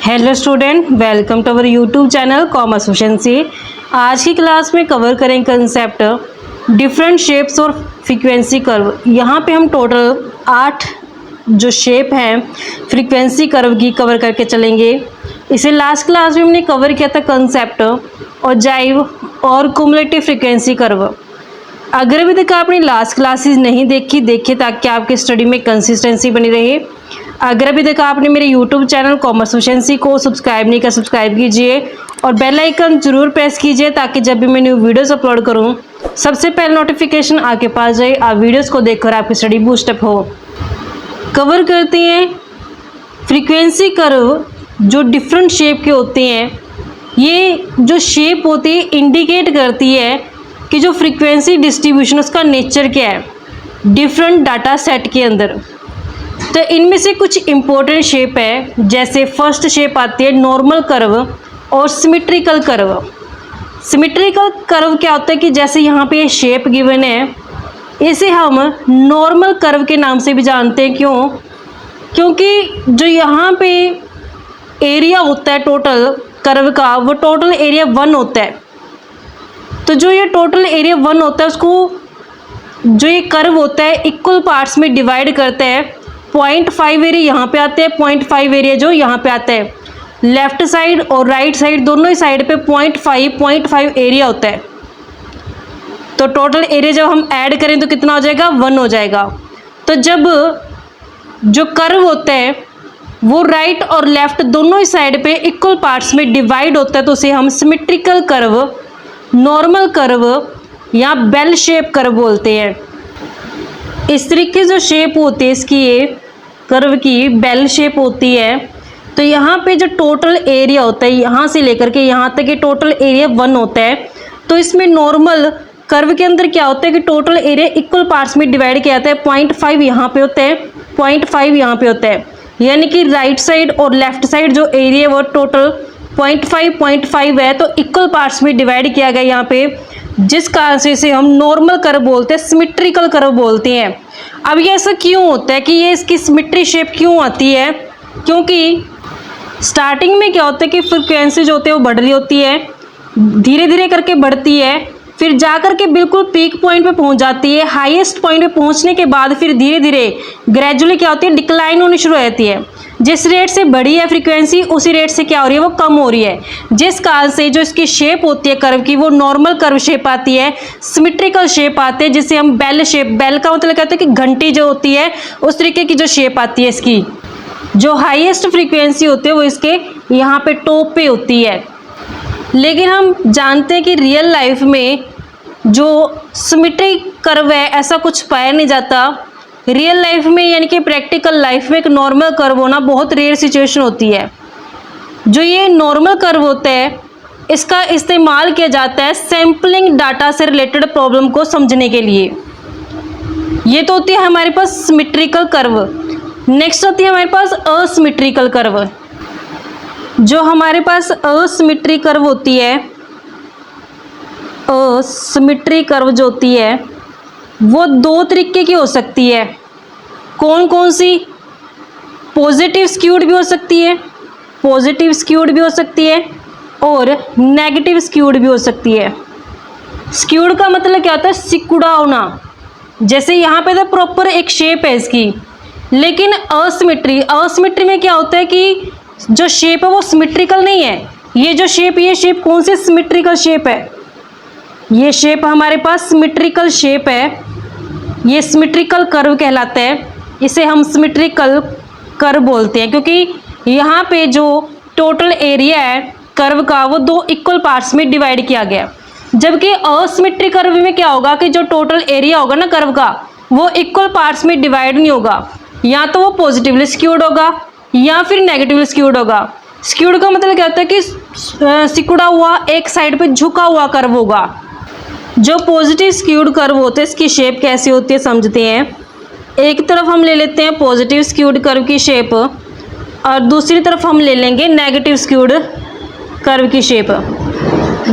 Hello student, welcome to our YouTube channel commerce efficiency. आज की class में cover करेंगे कंसेप्ट डिफरेंट शेप्स और फ्रीक्वेंसी कर्व। यहाँ पे हम टोटल 8 जो शेप हैं फ्रीक्वेंसी कर्व की कवर करके चलेंगे। इसे लास्ट क्लास में हमने कवर किया था कंसेप्ट और जाइव और कुमुलेटिव फ्रीक्वेंसी कर्व। अगर अभी तक आपने लास्ट क्लासेस नहीं देखी ताकि आपकी स्टडी में कंसिस्टेंसी बनी रहे। अगर अभी तक आपने मेरे यूट्यूब चैनल कॉमर्स एफिशिएंसी को सब्सक्राइब नहीं किया, सब्सक्राइब कीजिए और बेल आइकन जरूर प्रेस कीजिए ताकि जब भी मैं न्यू वीडियोस अपलोड करूं सबसे पहले नोटिफिकेशन आपके पास जाए। आप वीडियोस को देखकर आपकी स्टडी बूस्टअप हो। कवर करते हैं फ्रीक्वेंसी कर्व जो डिफरेंट शेप के होते हैं। ये जो शेप होती है इंडिकेट करती है कि जो फ्रीक्वेंसी डिस्ट्रीब्यूशन उसका नेचर क्या है डिफरेंट डाटा सेट के अंदर। तो इनमें से कुछ इम्पोर्टेंट शेप है, जैसे फर्स्ट शेप आती है नॉर्मल कर्व और सिमेट्रिकल कर्व। सिमेट्रिकल कर्व क्या होता है कि जैसे यहाँ पे ये शेप गिवन है, इसे हम नॉर्मल कर्व के नाम से भी जानते हैं। क्यों? क्योंकि जो यहाँ पे एरिया होता है टोटल कर्व का, वो टोटल एरिया 1 होता है। तो जो ये टोटल एरिया 1 होता है उसको जो ये कर्व होता है इक्वल पार्ट्स में डिवाइड करता है। 0.5 एरिया यहाँ पे आते हैं, 0.5 एरिया जो यहाँ पे आता है। लेफ्ट साइड और राइट साइड दोनों ही साइड पे 0.5 एरिया होता है। तो टोटल एरिया जब हम ऐड करें तो कितना हो जाएगा? 1 हो जाएगा। तो जब जो कर्व होता है वो राइट और लेफ्ट दोनों ही साइड पे इक्वल पार्ट्स में डिवाइड होता है तो उसे हम सिमेट्रिकल कर्व, नॉर्मल कर्व या बेल शेप कर्व बोलते हैं। इस तरीके जो शेप होती है इसकी, ये कर्व की बेल शेप होती है। तो यहाँ पे जो टोटल एरिया होता है यहाँ से लेकर के यहाँ तक ये टोटल एरिया 1 होता है। तो इसमें नॉर्मल कर्व के अंदर क्या होता है कि टोटल एरिया इक्वल पार्ट्स में डिवाइड किया जाता है। 0.5 यहाँ पे होता है, 0.5 यहाँ पे होता है। यानी कि राइट साइड और लेफ्ट साइड जो एरिया वो टोटल 0.5 है, तो इक्वल पार्ट्स में डिवाइड किया गया यहाँ पे, जिस कारण से इसे हम नॉर्मल कर्व बोलते हैं, सिमेट्रिकल कर्व बोलते हैं। अब ये ऐसा क्यों होता है कि ये इसकी सिमेट्री शेप क्यों आती है? क्योंकि स्टार्टिंग में क्या होता है कि फ्रीक्वेंसी जो होती है वो बढ़ रही होती है, धीरे धीरे करके बढ़ती है, फिर जाकर के बिल्कुल पीक पॉइंट पे पहुंच जाती है। हाईएस्ट पॉइंट पे पहुंचने के बाद फिर धीरे धीरे ग्रेजुअली क्या होती है, डिक्लाइन होनी शुरू हो जाती है। जिस रेट से बढ़ी है फ्रीक्वेंसी उसी रेट से क्या हो रही है, वो कम हो रही है। जिस कारण से जो इसकी शेप होती है कर्व की वो नॉर्मल कर्व शेप आती है, सिमेट्रिकल शेप आती है, जिसे हम बेल शेप, बेल का मतलब कहते हैं कि घंटी जो होती है उस तरीके की जो शेप आती है इसकी। जो हाईएस्ट फ्रीक्वेंसी होती है वो इसके यहाँ पे टॉप पे होती है। लेकिन हम जानते हैं कि रियल लाइफ में जो सिमेट्री कर्व है ऐसा कुछ पाया नहीं जाता। रियल लाइफ में यानी कि प्रैक्टिकल लाइफ में एक नॉर्मल कर्व होना बहुत रेयर सिचुएशन होती है। जो ये नॉर्मल कर्व होता है इसका इस्तेमाल किया जाता है सैम्पलिंग डाटा से रिलेटेड प्रॉब्लम को समझने के लिए। ये तो होती है हमारे पास सिमेट्रिकल कर्व। नेक्स्ट होती है हमारे पास असिमेट्रिकल कर्व। जो हमारे पास असिमेट्री कर्व होती है, असिमेट्री कर्व जो होती है वो 2 तरीके की हो सकती है। कौन कौन सी? पॉजिटिव स्क्यूड भी हो सकती है, पॉजिटिव स्क्यूड भी हो सकती है और नेगेटिव स्क्यूड भी हो सकती है। स्क्यूड का मतलब क्या होता है? सिकुड़ा होना। जैसे यहाँ पे तो प्रॉपर एक शेप है इसकी, लेकिन असिमेट्री में क्या होता है कि जो शेप है वो सिमेट्रिकल नहीं है। ये जो शेप, ये शेप कौन सी सिमेट्रिकल शेप है? ये शेप हमारे पास सिमेट्रिकल शेप है। ये सिमेट्रिकल कर्व कहलाता है। इसे हम सिमेट्रिकल कर्व बोलते हैं क्योंकि यहाँ पे जो टोटल एरिया है कर्व का वो 2 इक्वल पार्ट्स में डिवाइड किया गया। जबकि असिमेट्रिक कर्व में क्या होगा कि जो टोटल एरिया होगा ना कर्व का वो इक्वल पार्ट्स में डिवाइड नहीं होगा। या तो वो पॉजिटिवली स्क्यूड होगा या फिर नेगेटिवली स्क्यूड होगा। स्क्यूड का मतलब क्या होता है कि सिकुड़ा हुआ, एक साइड पे झुका हुआ कर्व होगा। जो पॉजिटिव स्क्यूड कर्व होते हैं इसकी शेप कैसी होती है समझते हैं। एक तरफ हम ले लेते हैं पॉजिटिव स्क्यूड कर्व की शेप और दूसरी तरफ हम ले लेंगे नेगेटिव स्क्यूड कर्व की शेप।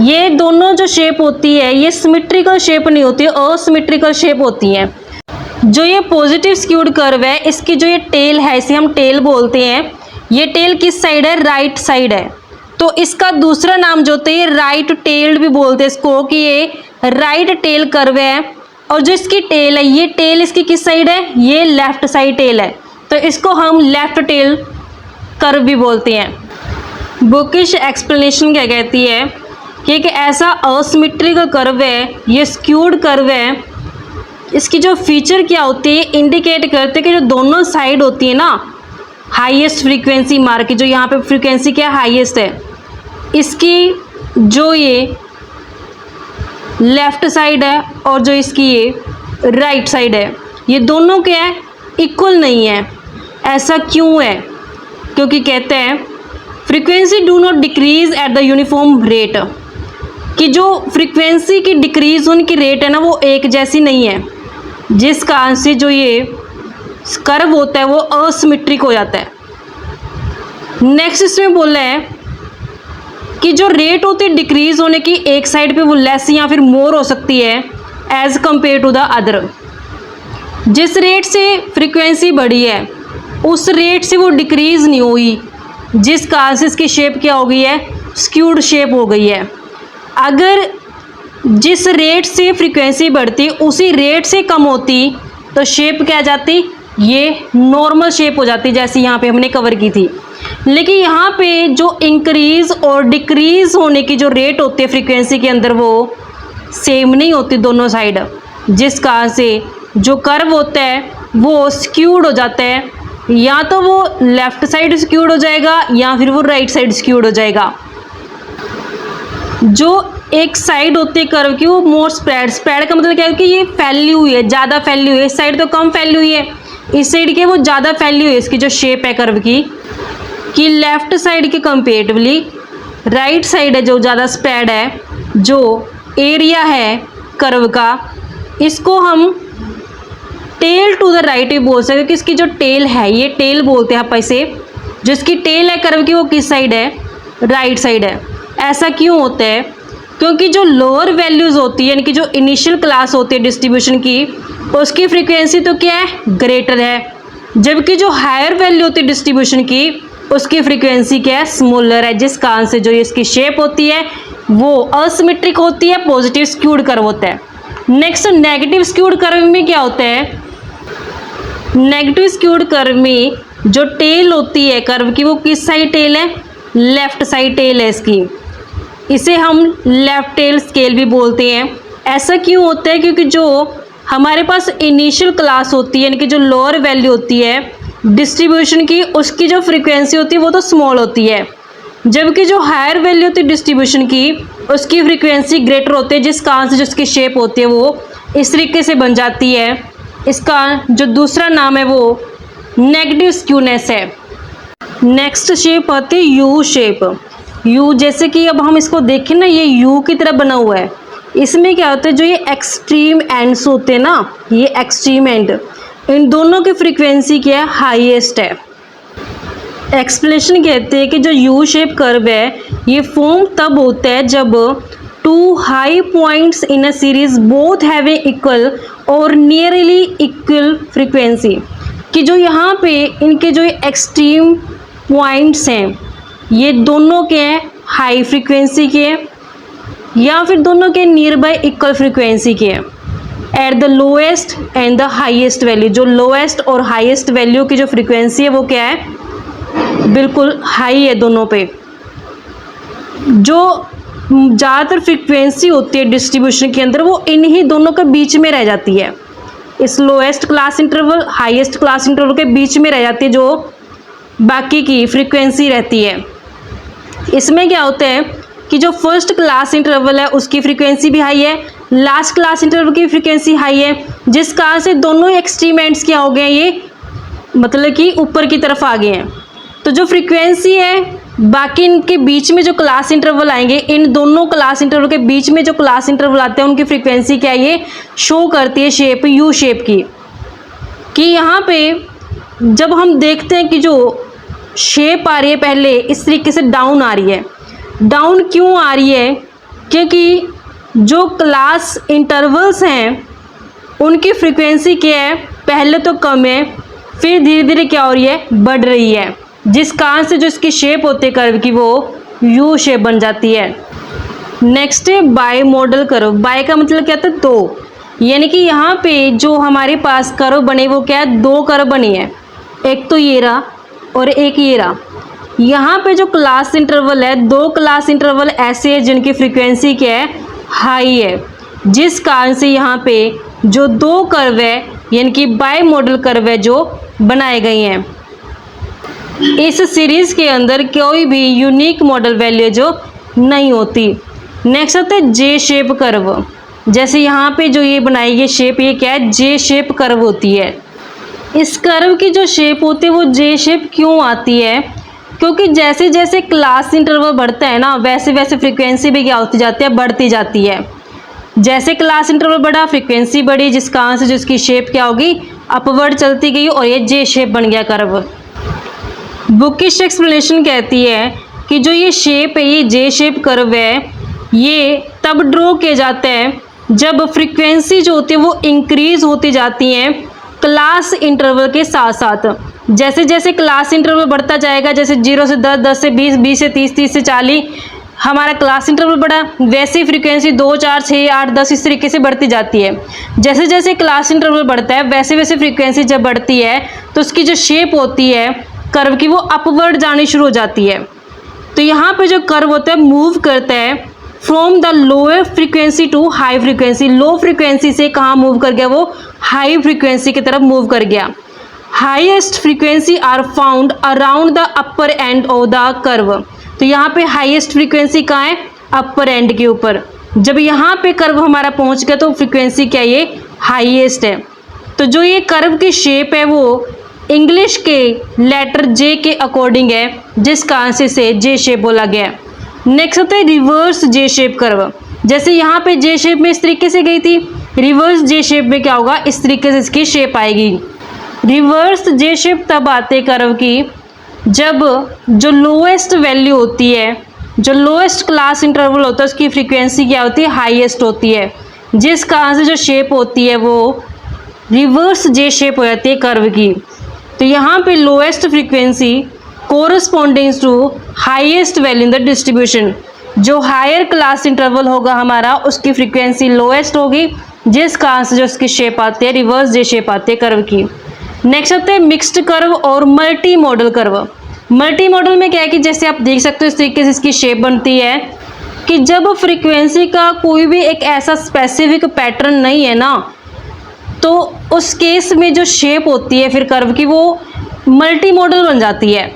ये दोनों जो शेप होती है ये सिमेट्रिकल शेप नहीं होती है, असिमेट्रिकल शेप होती है। जो ये पॉजिटिव स्क्यूड कर्व है इसकी जो ये टेल है इसे हम टेल बोलते हैं। ये टेल किस साइड है, राइट साइड है, तो इसका दूसरा नाम जो होता है ये राइट टेल्ड भी बोलते हैं इसको, कि ये राइट टेल कर्व है। और जो इसकी टेल है, ये टेल इसकी किस साइड है, ये लेफ्ट साइड टेल है, तो इसको हम लेफ्ट टेल कर्व भी बोलते हैं। बुकिश एक्सप्लेनेशन क्या कहती है कि एक ऐसा असिमेट्रिकल कर्व है, ये स्क्यूड कर्व है, इसकी जो फीचर क्या होती है, इंडिकेट करते हैं कि जो दोनों साइड होती है ना हाईएस्ट फ्रीक्वेंसी मार्क की, जो यहाँ पे फ्रीक्वेंसी क्या हाईएस्ट है, इसकी जो ये लेफ़्ट साइड है और जो इसकी ये राइट साइड है, ये दोनों क्या है, इक्वल नहीं है। ऐसा क्यों है, क्योंकि कहते हैं frequency do not decrease at the uniform rate, कि जो फ्रीक्वेंसी की डिक्रीज होने की रेट है ना वो एक जैसी नहीं है, जिस कारण से जो ये कर्व होता है वो असिमेट्रिक हो जाता है। नेक्स्ट इसमें बोल रहे हैं कि जो रेट होती है डिक्रीज होने की, एक साइड पे वो लेस या फिर मोर हो सकती है as compare to the other. जिस रेट से फ्रीक्वेंसी बढ़ी है उस रेट से वो डिक्रीज नहीं हुई, जिस कारण से इसकी शेप क्या हो गई है, स्क्यूड शेप हो गई है। अगर जिस रेट से फ्रीक्वेंसी बढ़ती उसी रेट से कम होती तो शेप क्या आ जाती, ये नॉर्मल शेप हो जाती, जैसे यहाँ पे हमने कवर की थी। लेकिन यहाँ पे जो इंक्रीज और डिक्रीज होने की जो रेट होती है फ्रीक्वेंसी के अंदर वो सेम नहीं होती दोनों साइड, जिस कारण से जो कर्व होता है वो स्क्यूड हो जाता है, या तो वो लेफ़्ट साइड स्क्यूड हो जाएगा या फिर वो राइट साइड स्क्यूड हो जाएगा। जो एक साइड होती है कर्व की वो मोर स्प्रेड, स्प्रेड का मतलब क्या है कि ये फैली हुई है, ज़्यादा फैली हुई है, इस साइड तो कम फैली हुई है, इस साइड के वो ज़्यादा फैली हुई है, इसकी जो शेप है कर्व की, कि लेफ़्ट साइड के कंपेरेटिवली राइट साइड है जो ज़्यादा स्प्रेड है। जो एरिया है कर्व का, इसको हम टेल टू द राइट भी बोल सकते हैं, कि इसकी जो टेल है, ये टेल बोलते हैं आप इसे, जिसकी टेल है कर्व की वो किस साइड है, राइट साइड है। ऐसा क्यों होता है, क्योंकि जो लोअर वैल्यूज़ होती है, यानी कि जो इनिशियल क्लास होती है डिस्ट्रीब्यूशन की, उसकी फ्रीक्वेंसी तो क्या है, ग्रेटर है, जबकि जो हायर वैल्यू होती है डिस्ट्रीब्यूशन की उसकी फ्रीक्वेंसी क्या है, स्मॉलर है, जिस कारण से जो इसकी शेप होती है वो असिमेट्रिक होती है, पॉजिटिव स्क्यूड कर्व होता है। नेक्स्ट नेगेटिव स्क्यूड कर्व में क्या होता है, नेगेटिव स्क्यूड कर्व में जो टेल होती है कर्व की वो किस साइड टेल है, लेफ्ट साइड टेल है इसकी, इसे हम लेफ्ट टेल स्केल भी बोलते हैं। ऐसा क्यों होता है, क्योंकि जो हमारे पास इनिशियल क्लास होती है, यानी कि जो लोअर वैल्यू होती है डिस्ट्रीब्यूशन की, उसकी जो फ्रीक्वेंसी होती है वो तो स्मॉल होती है, जबकि जो हायर वैल्यू होती है डिस्ट्रीब्यूशन की उसकी फ्रीक्वेंसी ग्रेटर होती है, जिस कारण से जो उसकी शेप होती है वो इस तरीके से बन जाती है। इसका जो दूसरा नाम है वो नेगेटिव स्क्यूनेस है। नेक्स्ट शेप आती है यू शेप। यू, जैसे कि अब हम इसको देखें ना, ये यू की तरह बना हुआ है। इसमें क्या होता है, जो ये एक्सट्रीम एंड्स होते हैं ना, ये एक्सट्रीम एंड, इन दोनों की फ्रीक्वेंसी क्या है, हाईएस्ट है। एक्सप्लेनेशन कहते हैं कि जो यू शेप कर्व है ये फॉर्म तब होता है जब two high points in a series both have a equal और नियरली इक्वल फ्रीक्वेंसी, कि जो यहाँ पे इनके जो एक्सट्रीम पॉइंट्स हैं ये दोनों के हैं हाई फ्रीक्वेंसी के हैं, या फिर दोनों के नियर बाय इक्वल फ्रीक्वेंसी के हैं। At the lowest and the highest value, जो लोएस्ट और हाईएस्ट वैल्यू की जो फ्रीक्वेंसी है वो क्या है, बिल्कुल हाई है दोनों पे। जो ज़्यादातर फ्रीक्वेंसी होती है डिस्ट्रीब्यूशन के अंदर वो इन्हीं दोनों के बीच में रह जाती है, इस lowest class interval highest class interval के बीच में रह जाती है जो बाकी की फ्रीक्वेंसी रहती है। इसमें क्या होता है कि जो फर्स्ट क्लास इंटरवल है उसकी फ्रीक्वेंसी भी हाई है, लास्ट क्लास इंटरवल की फ्रीक्वेंसी हाई है, जिस कारण से दोनों एक्सट्रीम एंड्स क्या हो गए हैं, ये मतलब कि ऊपर की तरफ आ गए हैं। तो जो फ्रीक्वेंसी है बाकी इनके बीच में जो क्लास इंटरवल आएंगे, इन दोनों क्लास इंटरवल के बीच में जो क्लास इंटरवल आते हैं उनकी फ्रीक्वेंसी क्या ये शो करती है शेप यू शेप की। कि यहाँ पे जब हम देखते हैं कि जो शेप आ रही है पहले इस तरीके से डाउन आ रही है, डाउन क्यों आ रही है, क्योंकि जो क्लास इंटरवल्स हैं उनकी फ्रीक्वेंसी क्या है, पहले तो कम है फिर धीरे धीरे क्या हो रही है, बढ़ रही है। जिस कारण से जो इसकी शेप होती है कर्व की वो यू शेप बन जाती है। नेक्स्ट है बाई मॉडल कर्व। बाई का मतलब क्या था, दो, यानी कि यहाँ पे जो हमारे पास कर्व बने वो क्या है, दो कर्व बनी है, एक तो ये रहा और एक ये रहा। यहाँ पे जो क्लास इंटरवल है, दो क्लास इंटरवल ऐसे हैं जिनकी फ्रीक्वेंसी क्या है, हाई है, जिस कारण से यहाँ पे जो दो कर्व है यानी कि बाई मॉडल कर्व है जो बनाए गए हैं। इस सीरीज के अंदर कोई भी यूनिक मॉडल वैल्यू जो नहीं होती। नेक्स्ट आता है जे शेप कर्व। जैसे यहाँ पे जो ये बनाई गई शेप, ये क्या है, जे शेप कर्व होती है। इस कर्व की जो शेप होती है वो जे शेप क्यों आती है, क्योंकि जैसे जैसे क्लास इंटरवल बढ़ता है ना वैसे वैसे फ्रीक्वेंसी भी क्या होती जाती है, बढ़ती जाती है। जैसे क्लास इंटरवल बढ़ा फ्रीक्वेंसी बढ़ी, जिस कारण से जिसकी शेप क्या होगी, अपवर्ड चलती गई और ये जे शेप बन गया कर्व। बुकिश एक्सप्लेनेशन कहती है कि जो ये शेप है, ये जे शेप कर्व है, ये तब ड्रॉ किया जाता है जब फ्रीक्वेंसी जो होती है वो इंक्रीज होती जाती है क्लास इंटरवल के साथ साथ। जैसे जैसे क्लास इंटरवल बढ़ता जाएगा, जैसे 0 से 10, 10 से 20, 20 से 30, 30 से 40 हमारा क्लास इंटरवल बढ़ा, वैसे ही फ्रीक्वेंसी 2, 4, 6, 8, 10 इस तरीके से बढ़ती जाती है। जैसे जैसे क्लास इंटरवल बढ़ता है वैसे वैसे फ्रीक्वेंसी जब बढ़ती है तो उसकी जो शेप होती है कर्व की वो अपवर्ड जानी शुरू हो जाती है। तो यहाँ पे जो कर्व होता है मूव करता है from the lower frequency to high frequency. Low frequency से कहाँ मूव कर गया, वो हाई फ्रीक्वेंसी की तरफ मूव कर गया। Highest frequency are found around the upper end of the curve. तो यहाँ पे हाईएस्ट फ्रीक्वेंसी कहाँ है, अपर एंड के ऊपर। जब यहाँ पे कर्व हमारा पहुँच गया तो फ्रीक्वेंसी क्या, ये हाईएस्ट है। तो जो ये कर्व की शेप है वो इंग्लिश के लेटर जे के अकॉर्डिंग है, जिस कारण से इसे जे शेप बोला गया। नेक्स्ट होता है रिवर्स जे शेप कर्व। जैसे यहाँ पे जे शेप में इस तरीके से गई थी, रिवर्स जे शेप में क्या होगा, इस तरीके से इसकी शेप आएगी। रिवर्स जे शेप तब आते कर्व की जब जो लोएस्ट वैल्यू होती है, जो लोएस्ट क्लास इंटरवल होता है उसकी फ्रीक्वेंसी क्या होती है, हाईएस्ट होती है, जिस कारण से जो शेप होती है वो रिवर्स जे शेप हो जाती है कर्व की। तो यहाँ पे lowest frequency corresponding to highest value in the distribution. जो हायर क्लास इंटरवल होगा हमारा उसकी फ्रीक्वेंसी लोएस्ट होगी, जिस कारण से जो इसकी शेप आती है रिवर्स जे शेप आती है कर्व की। नेक्स्ट आता है मिक्स्ड कर्व और multi modal curve. Multi modal में क्या है कि जैसे आप देख सकते हो इस तरीके से इसकी शेप बनती है कि जब फ्रीक्वेंसी का कोई भी एक ऐसा स्पेसिफिक पैटर्न नहीं है ना, तो उस केस में जो शेप होती है फिर कर्व की वो मल्टी मॉडल बन जाती है।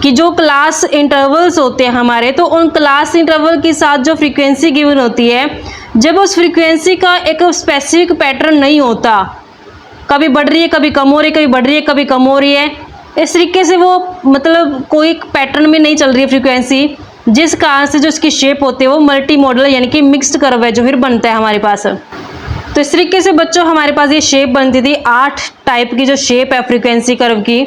कि जो क्लास इंटरवल्स होते हैं हमारे, तो उन क्लास इंटरवल के साथ जो फ्रीक्वेंसी गिवन होती है, जब उस फ्रीक्वेंसी का एक स्पेसिफिक पैटर्न नहीं होता, कभी बढ़ रही है कभी कम हो रही है, कभी बढ़ रही है कभी कम हो रही है, इस तरीके से वो मतलब कोई पैटर्न में नहीं चल रही है फ्रीक्वेंसी, जिस कारण से जो इसकी शेप होती है वो मल्टी मॉडल यानी कि मिक्स्ड कर्व है जो फिर बनता है हमारे पास। तो इस तरीके से बच्चों हमारे पास ये शेप बनती थी, 8 टाइप की जो शेप है फ्रीक्वेंसी कर्व की।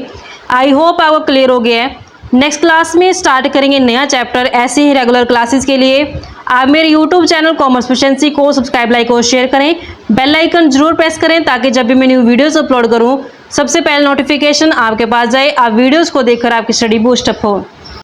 आई होप आपको क्लियर हो गया है। नेक्स्ट क्लास में स्टार्ट करेंगे नया चैप्टर। ऐसे ही रेगुलर क्लासेस के लिए आप मेरे यूट्यूब चैनल कॉमर्स एफिशिएंसी को सब्सक्राइब, लाइक और शेयर करें। बेल आइकन जरूर प्रेस करें ताकि जब भी मैं न्यू वीडियोस अपलोड करूं सबसे पहले नोटिफिकेशन आपके पास जाए, आप वीडियोस को देखकर आपकी स्टडी बूस्ट अप हो।